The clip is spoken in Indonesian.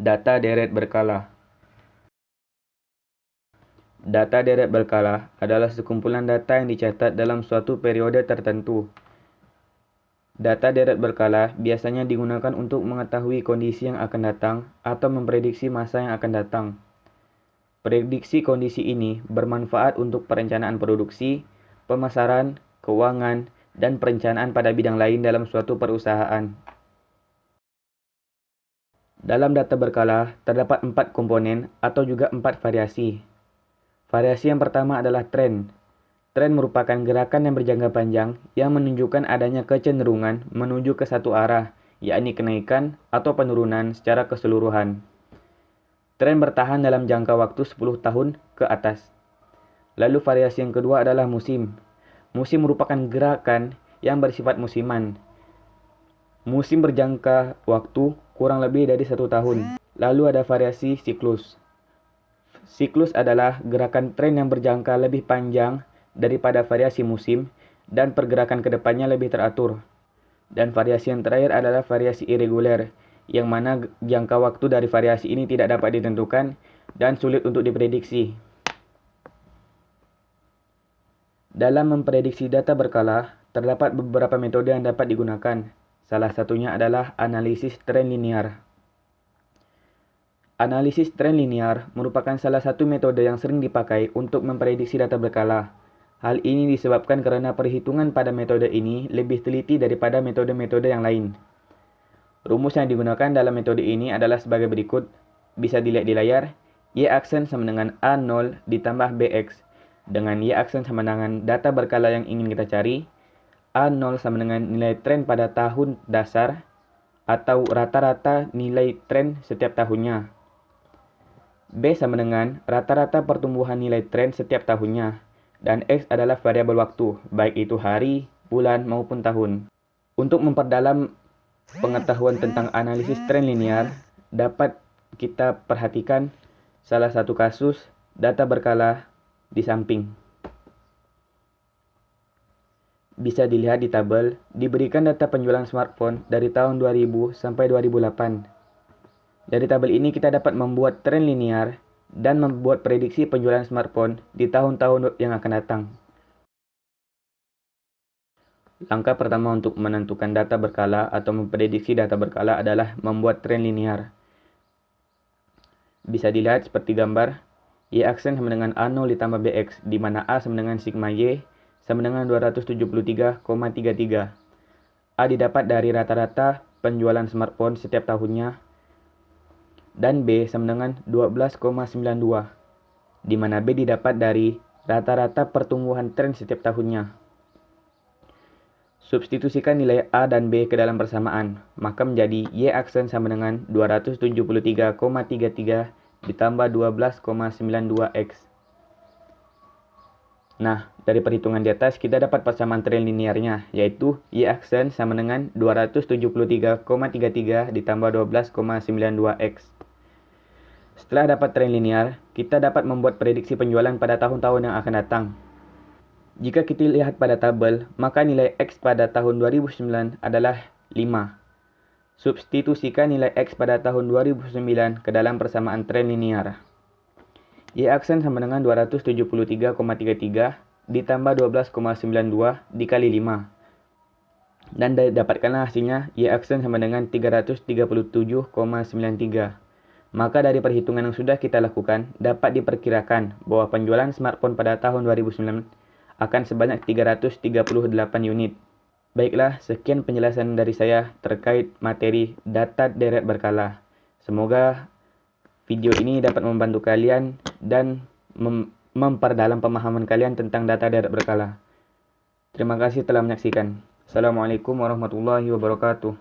Data deret berkala. Data deret berkala adalah sekumpulan data yang dicatat dalam suatu periode tertentu. Data deret berkala biasanya digunakan untuk mengetahui kondisi yang akan datang atau memprediksi masa yang akan datang. Prediksi kondisi ini bermanfaat untuk perencanaan produksi, pemasaran, keuangan, dan perencanaan pada bidang lain dalam suatu perusahaan. Dalam data berkala, terdapat 4 komponen atau juga 4 variasi. Variasi yang pertama adalah tren. Tren merupakan gerakan yang berjangka panjang yang menunjukkan adanya kecenderungan menuju ke satu arah, yakni kenaikan atau penurunan secara keseluruhan. Tren bertahan dalam jangka waktu 10 tahun ke atas. Lalu variasi yang kedua adalah musim. Musim merupakan gerakan yang bersifat musiman. Musim berjangka waktu kurang lebih dari 1 tahun. Lalu ada variasi siklus. Siklus adalah gerakan tren yang berjangka lebih panjang daripada variasi musim dan pergerakan ke depannya lebih teratur. Dan variasi yang terakhir adalah variasi irregular, yang mana jangka waktu dari variasi ini tidak dapat ditentukan dan sulit untuk diprediksi. Dalam memprediksi data berkala, terdapat beberapa metode yang dapat digunakan. Salah satunya adalah analisis tren linear. Analisis tren linear merupakan salah satu metode yang sering dipakai untuk memprediksi data berkala. Hal ini disebabkan karena perhitungan pada metode ini lebih teliti daripada metode-metode yang lain. Rumus yang digunakan dalam metode ini adalah sebagai berikut. Bisa dilihat di layar. Y aksen sama dengan A0 ditambah BX. Dengan Y aksen sama dengan data berkala yang ingin kita cari. A0 sama dengan nilai tren pada tahun dasar atau rata-rata nilai tren setiap tahunnya. B sama dengan rata-rata pertumbuhan nilai tren setiap tahunnya. Dan X adalah variabel waktu, baik itu hari, bulan, maupun tahun. Untuk memperdalam pengetahuan tentang analisis tren linear, dapat kita perhatikan salah satu kasus data berkala di samping. Bisa dilihat di tabel, diberikan data penjualan smartphone dari tahun 2000 sampai 2008. Dari tabel ini kita dapat membuat tren linear dan membuat prediksi penjualan smartphone di tahun-tahun yang akan datang. Langkah pertama untuk menentukan data berkala atau memprediksi data berkala adalah membuat tren linear. Bisa dilihat seperti gambar, Y aksen sama dengan A0 ditambah BX, di mana A sama dengan sigma Y sama dengan 273,33. A didapat dari rata-rata penjualan smartphone setiap tahunnya, dan B sama dengan 12,92, di mana B didapat dari rata-rata pertumbuhan tren setiap tahunnya. Substitusikan nilai A dan B ke dalam persamaan, maka menjadi Y aksen sama dengan 273,33 ditambah 12,92X. Nah, dari perhitungan di atas kita dapat persamaan tren linearnya, yaitu Y aksen sama dengan 273,33 ditambah 12,92X. Setelah dapat tren linear, kita dapat membuat prediksi penjualan pada tahun-tahun yang akan datang. Jika kita lihat pada tabel, maka nilai X pada tahun 2009 adalah 5. Substitusikan nilai X pada tahun 2009 ke dalam persamaan tren linear. Y aksen sama dengan 273,33 ditambah 12,92 dikali 5. Dan dapatkanlah hasilnya Y aksen sama dengan 337,93. Maka dari perhitungan yang sudah kita lakukan, dapat diperkirakan bahwa penjualan smartphone pada tahun 2009 akan sebanyak 338 unit. Baiklah, sekian penjelasan dari saya terkait materi data deret berkala. Semoga video ini dapat membantu kalian dan memperdalam pemahaman kalian tentang data deret berkala. Terima kasih telah menyaksikan. Assalamualaikum warahmatullahi wabarakatuh.